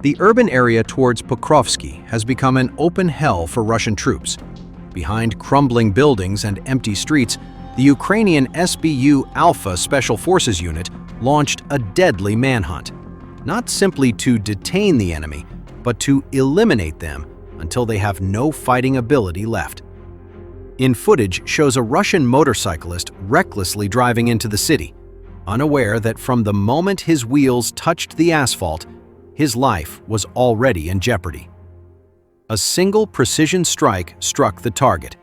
The urban area towards Pokrovsky has become an open hell for Russian troops. Behind crumbling buildings and empty streets, the Ukrainian SBU Alpha Special Forces unit launched a deadly manhunt, not simply to detain the enemy, but to eliminate them until they have no fighting ability left. In footage shows a Russian motorcyclist recklessly driving into the city, unaware that from the moment his wheels touched the asphalt, his life was already in jeopardy. A single precision strike struck the target.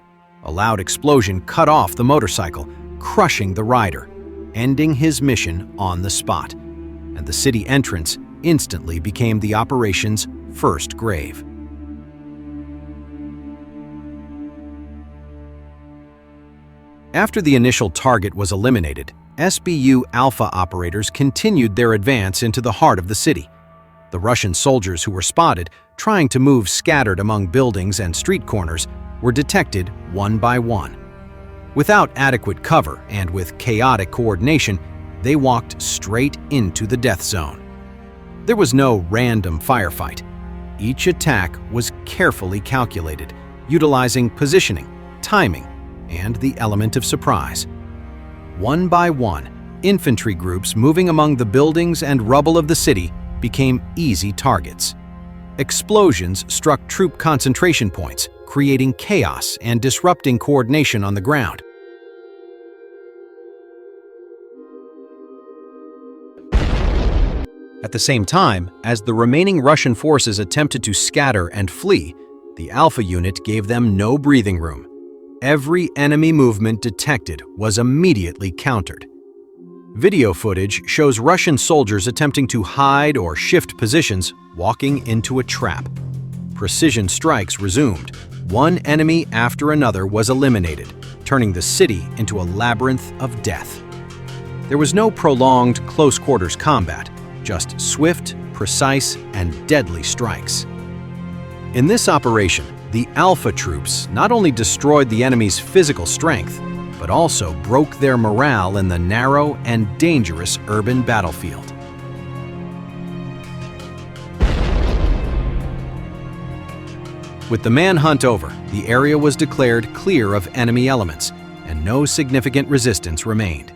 A loud explosion cut off the motorcycle, crushing the rider, ending his mission on the spot, and the city entrance instantly became the operation's first grave. After the initial target was eliminated, SBU Alpha operators continued their advance into the heart of the city. The Russian soldiers who were spotted trying to move scattered among buildings and street corners were detected one by one. Without adequate cover and with chaotic coordination, they walked straight into the death zone. There was no random firefight. Each attack was carefully calculated, utilizing positioning, timing, and the element of surprise. One by one, infantry groups moving among the buildings and rubble of the city became easy targets. Explosions struck troop concentration points, creating chaos and disrupting coordination on the ground. At the same time, as the remaining Russian forces attempted to scatter and flee, the Alpha unit gave them no breathing room. Every enemy movement detected was immediately countered. Video footage shows Russian soldiers attempting to hide or shift positions, walking into a trap. Precision strikes resumed. One enemy after another was eliminated, turning the city into a labyrinth of death. There was no prolonged close-quarters combat, just swift, precise, and deadly strikes. In this operation, the Alpha troops not only destroyed the enemy's physical strength, but also broke their morale in the narrow and dangerous urban battlefield. With the manhunt over, the area was declared clear of enemy elements, and no significant resistance remained.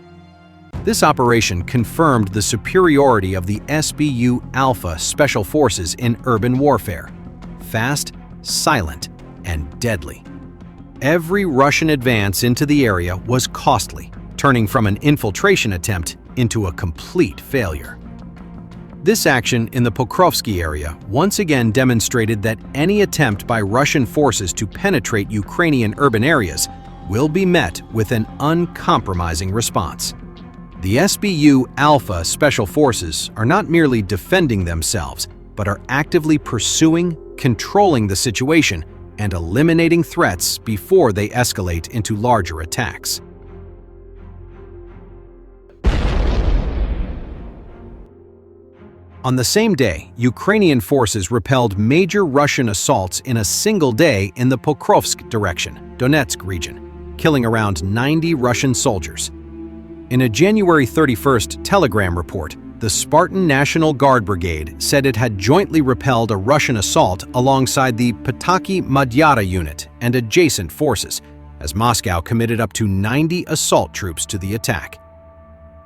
This operation confirmed the superiority of the SBU Alpha Special Forces in urban warfare: fast, silent, and deadly. Every Russian advance into the area was costly, turning from an infiltration attempt into a complete failure. This action in the Pokrovsky area once again demonstrated that any attempt by Russian forces to penetrate Ukrainian urban areas will be met with an uncompromising response. The SBU Alpha Special Forces are not merely defending themselves, but are actively pursuing, controlling the situation, and eliminating threats before they escalate into larger attacks. On the same day, Ukrainian forces repelled major Russian assaults in a single day in the Pokrovsk direction, Donetsk region, killing around 90 Russian soldiers. In a January 31st telegram report, the Spartan National Guard Brigade said it had jointly repelled a Russian assault alongside the Pataki Madyara unit and adjacent forces, as Moscow committed up to 90 assault troops to the attack.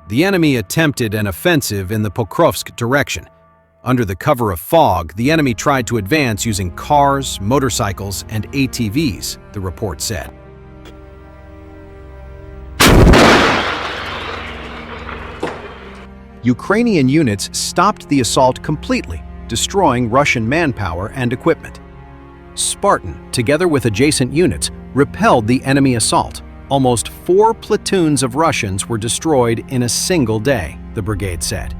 The enemy attempted an offensive in the Pokrovsk direction. Under the cover of fog, the enemy tried to advance using cars, motorcycles, and ATVs, the report said. Ukrainian units stopped the assault completely, destroying Russian manpower and equipment. Spartan, together with adjacent units, repelled the enemy assault. Almost 4 platoons of Russians were destroyed in a single day, the brigade said.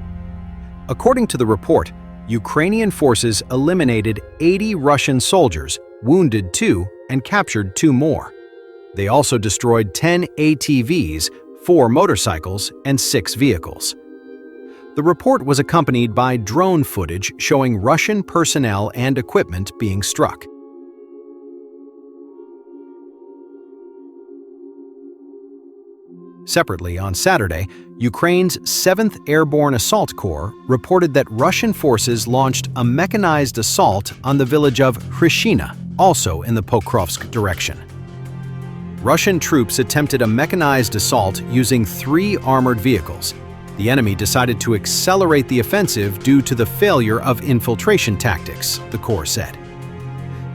According to the report, Ukrainian forces eliminated 80 Russian soldiers, wounded 2, and captured 2 more. They also destroyed 10 ATVs, 4 motorcycles, and 6 vehicles. The report was accompanied by drone footage showing Russian personnel and equipment being struck. Separately, on Saturday, Ukraine's 7th Airborne Assault Corps reported that Russian forces launched a mechanized assault on the village of Hryshina, also in the Pokrovsk direction. Russian troops attempted a mechanized assault using 3 armored vehicles. The enemy decided to accelerate the offensive due to the failure of infiltration tactics, the Corps said.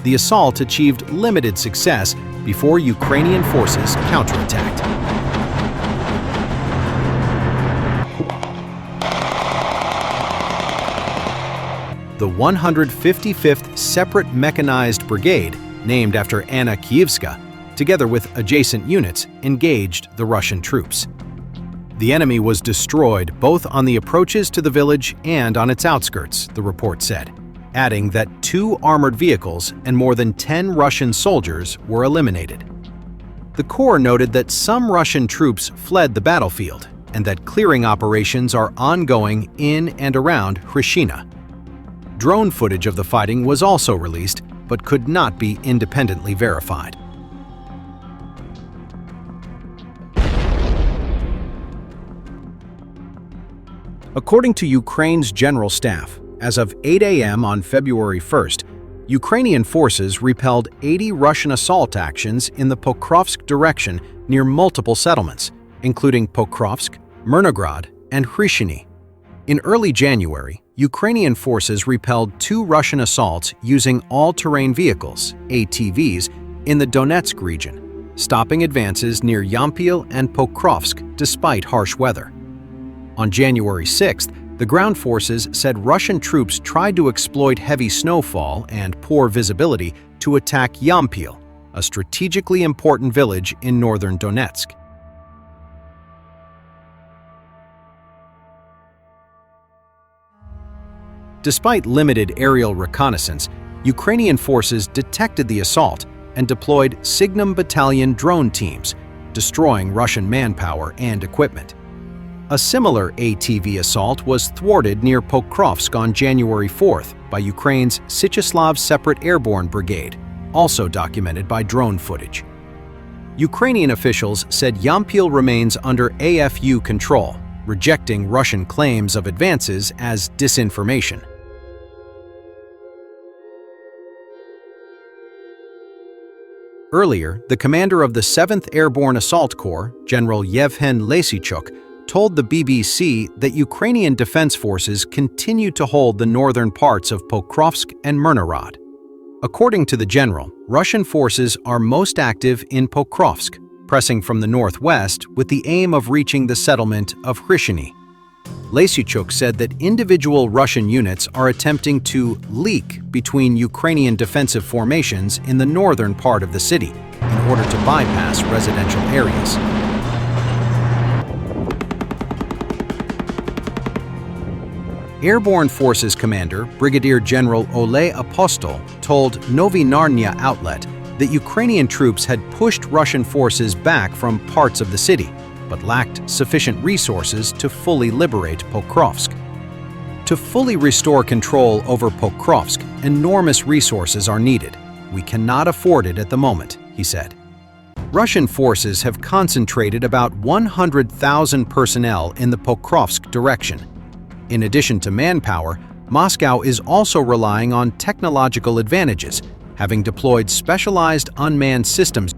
The assault achieved limited success before Ukrainian forces counterattacked. The 155th Separate Mechanized Brigade, named after Anna Kievska, together with adjacent units, engaged the Russian troops. The enemy was destroyed both on the approaches to the village and on its outskirts, the report said, adding that 2 armored vehicles and more than 10 Russian soldiers were eliminated. The Corps noted that some Russian troops fled the battlefield and that clearing operations are ongoing in and around Hryshina. Drone footage of the fighting was also released, but could not be independently verified. According to Ukraine's General Staff, as of 8 a.m. on February 1st, Ukrainian forces repelled 80 Russian assault actions in the Pokrovsk direction near multiple settlements, including Pokrovsk, Myrnograd, and Hryshiny. In early January, Ukrainian forces repelled 2 Russian assaults using all-terrain vehicles, ATVs, in the Donetsk region, stopping advances near Yampil and Pokrovsk despite harsh weather. On January 6th, the ground forces said Russian troops tried to exploit heavy snowfall and poor visibility to attack Yampil, a strategically important village in northern Donetsk. Despite limited aerial reconnaissance, Ukrainian forces detected the assault and deployed Signum Battalion drone teams, destroying Russian manpower and equipment. A similar ATV assault was thwarted near Pokrovsk on January 4th by Ukraine's Syczeslaw Separate Airborne Brigade, also documented by drone footage. Ukrainian officials said Yampil remains under AFU control, rejecting Russian claims of advances as disinformation. Earlier, the commander of the 7th Airborne Assault Corps, General Yevhen Lesychuk, told the BBC that Ukrainian defense forces continue to hold the northern parts of Pokrovsk and Myrnograd. According to the general, Russian forces are most active in Pokrovsk, pressing from the northwest with the aim of reaching the settlement of Hryshiny. Lesychuk said that individual Russian units are attempting to leak between Ukrainian defensive formations in the northern part of the city in order to bypass residential areas. Airborne Forces Commander Brigadier General Ole Apostol told Novi Narnia outlet that Ukrainian troops had pushed Russian forces back from parts of the city, but lacked sufficient resources to fully liberate Pokrovsk. To fully restore control over Pokrovsk, enormous resources are needed. We cannot afford it at the moment, he said. Russian forces have concentrated about 100,000 personnel in the Pokrovsk direction. In addition to manpower, Moscow is also relying on technological advantages, having deployed specialized unmanned systems